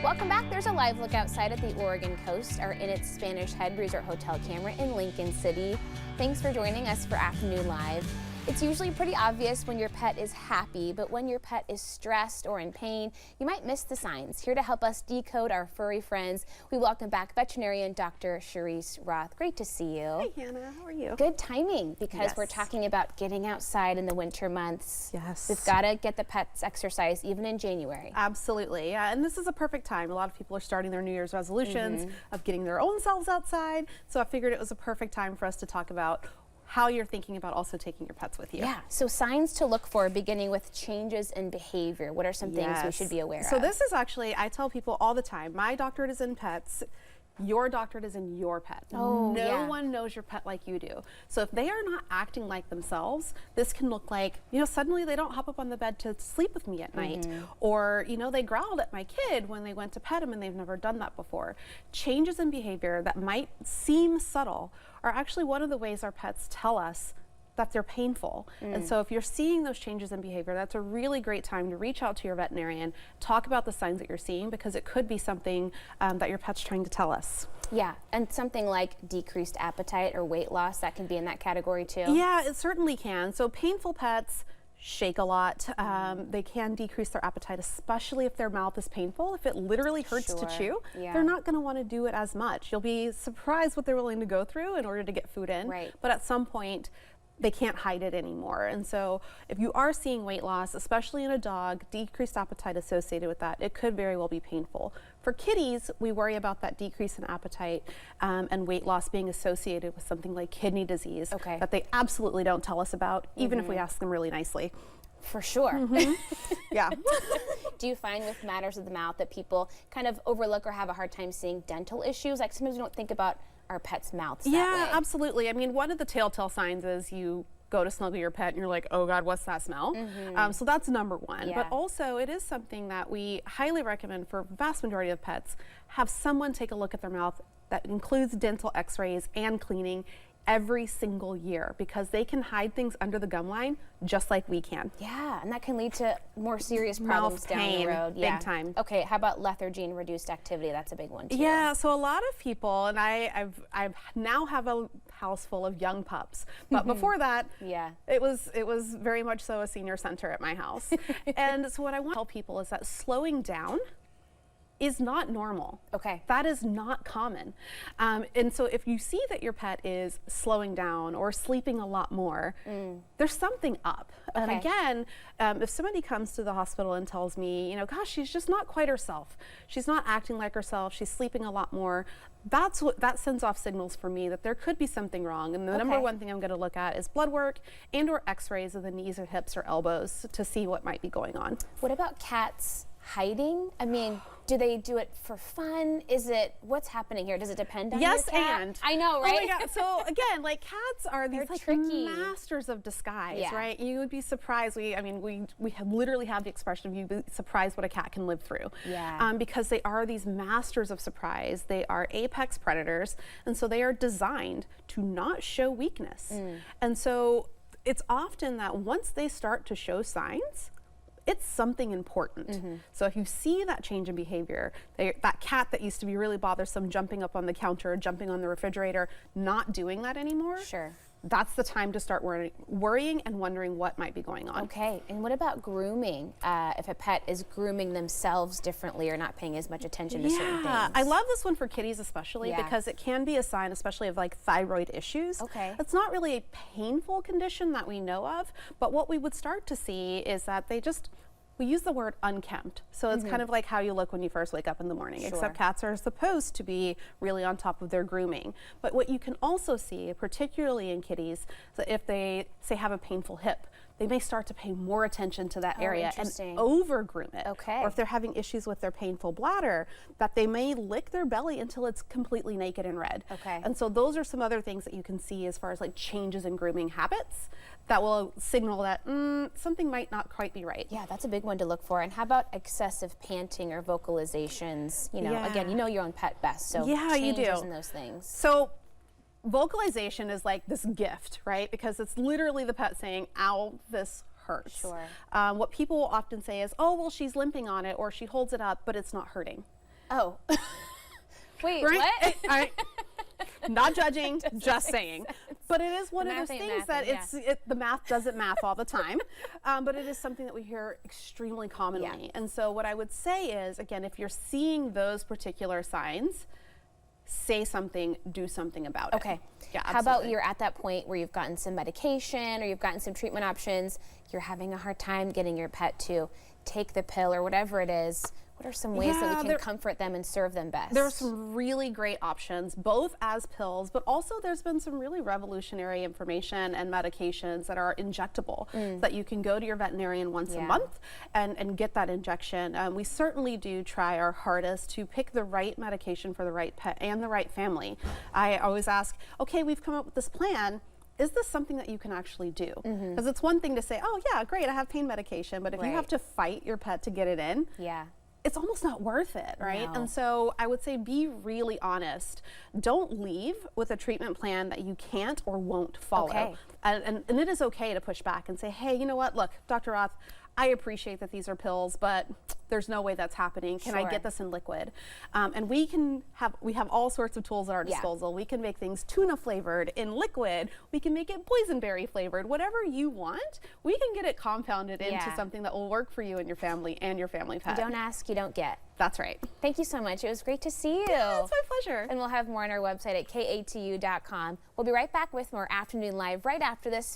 Welcome back. There's a live look outside at the Oregon coast, our In Its Spanish Head Resort Hotel camera in Lincoln City. Thanks for joining us for Afternoon Live. It's usually pretty obvious when your pet is happy, but when your pet is stressed or in pain, you might miss the signs. Here to help us decode our furry friends, we welcome back veterinarian Dr. Cherice Roth. Great to see you. Hi, Hannah. How are you? Good timing, because we're talking about getting outside in the winter months. Yes. We've got to get the pets exercise even in January. Absolutely. Yeah, and this is a perfect time. A lot of people are starting their New Year's resolutions of getting their own selves outside. So I figured it was a perfect time for us to talk about how you're thinking about also taking your pets with you. Yeah, so signs to look for, beginning with changes in behavior. What are some things we should be aware of? So this is actually, I tell people all the time, my doctorate is in pets. Your doctorate is in your pet. No one knows your pet like you do. So if they are not acting like themselves, this can look like, suddenly they don't hop up on the bed to sleep with me at night. Or, they growled at my kid when they went to pet him and they've never done that before. Changes in behavior that might seem subtle are actually one of the ways our pets tell us that they're painful. And so if you're seeing those changes in behavior, that's a really great time to reach out to your veterinarian, talk about the signs that you're seeing, because it could be something that your pet's trying to tell us. Yeah, and something like decreased appetite or weight loss, that can be in that category too? Yeah, it certainly can. So painful pets shake a lot. They can decrease their appetite, especially if their mouth is painful. If it literally hurts to chew, they're not going to want to do it as much. You'll be surprised what they're willing to go through in order to get food in. But at some point, they can't hide it anymore. And so if you are seeing weight loss, especially in a dog, decreased appetite associated with that, it could very well be painful. For kitties, we worry about that decrease in appetite and weight loss being associated with something like kidney disease that they absolutely don't tell us about, even if we ask them really nicely. For sure. Yeah. Do you find with matters of the mouth that people kind of overlook or have a hard time seeing dental issues? Like sometimes we don't think about our pets' mouths that way. Yeah, absolutely. I mean, one of the telltale signs is you go to snuggle your pet and you're like, oh God, what's that smell? So that's number one. But also it is something that we highly recommend for vast majority of pets, have someone take a look at their mouth. That includes dental x-rays and cleaning every single year, because they can hide things under the gum line just like we can. Yeah, and that can lead to more serious problems down the road. Big time. Okay, how about lethargy and reduced activity? That's a big one too. Yeah, so a lot of people, and I now have a house full of young pups, but before that, it was very much so a senior center at my house. And so what I want to tell people is that slowing down is not normal. That is not common. And so if you see that your pet is slowing down or sleeping a lot more, there's something up. And again, if somebody comes to the hospital and tells me, gosh, she's just not quite herself. She's not acting like herself. She's sleeping a lot more. That sends off signals for me that there could be something wrong. And the number one thing I'm going to look at is blood work and or x-rays of the knees or hips or elbows to see what might be going on. What about cats hiding? I mean, do they do it for fun? What's happening here? Does it depend on your cat? And. I know, right? Oh my God. So again, like cats are these tricky masters of disguise, right? You would be surprised. We literally have the expression of you'd be surprised what a cat can live through. Because they are these masters of surprise. They are apex predators, and so they are designed to not show weakness. And so it's often that once they start to show signs, it's something important. So if you see that change in behavior, that cat that used to be really bothersome, jumping up on the counter, jumping on the refrigerator, not doing that anymore, that's the time to start worrying and wondering what might be going on. Okay, and what about grooming? If a pet is grooming themselves differently or not paying as much attention to certain things. I love this one for kitties especially because it can be a sign, especially of like thyroid issues. It's not really a painful condition that we know of, but what we would start to see is that we use the word unkempt. So it's kind of like how you look when you first wake up in the morning, except cats are supposed to be really on top of their grooming. But what you can also see, particularly in kitties, so if they, say, have a painful hip, they may start to pay more attention to that area and over-groom it. Or if they're having issues with their painful bladder, that they may lick their belly until it's completely naked and red. And so those are some other things that you can see as far as like changes in grooming habits that will signal that something might not quite be right. Yeah, that's a big one to look for. And how about excessive panting or vocalizations? Again, you know your own pet best, so changes in those things. So vocalization is like this gift, right? Because it's literally the pet saying, ow, this hurts. What people will often say is, oh, well, she's limping on it or she holds it up, but it's not hurting. Oh. Wait, right? what? Not judging, just saying. But it is one of those things that the math doesn't math all the time, but it is something that we hear extremely commonly. Yeah. And so what I would say is, again, if you're seeing those particular signs, say something, do something about it. Okay. Yeah, How about you're at that point where you've gotten some medication or you've gotten some treatment options, you're having a hard time getting your pet to take the pill or whatever it is. What are some ways that we can comfort them and serve them best? There are some really great options, both as pills, but also there's been some really revolutionary information and medications that are injectable, that you can go to your veterinarian once a month and get that injection. We certainly do try our hardest to pick the right medication for the right pet and the right family. I always ask, okay, we've come up with this plan. Is this something that you can actually do? Because it's one thing to say, oh yeah, great, I have pain medication, but if you have to fight your pet to get it in, it's almost not worth it, right? No. And so I would say be really honest. Don't leave with a treatment plan that you can't or won't follow. Okay. And it is okay to push back and say, hey, you know what, look, Dr. Roth, I appreciate that these are pills, but there's no way that's happening. Can I get this in liquid? And we have all sorts of tools at our disposal. We can make things tuna flavored in liquid. We can make it boysenberry flavored. Whatever you want, we can get it compounded into something that will work for you and your family pet. You don't ask, you don't get. That's right. Thank you so much. It was great to see you. Yeah, it's my pleasure. And we'll have more on our website at katu.com. We'll be right back with more Afternoon Live right after this.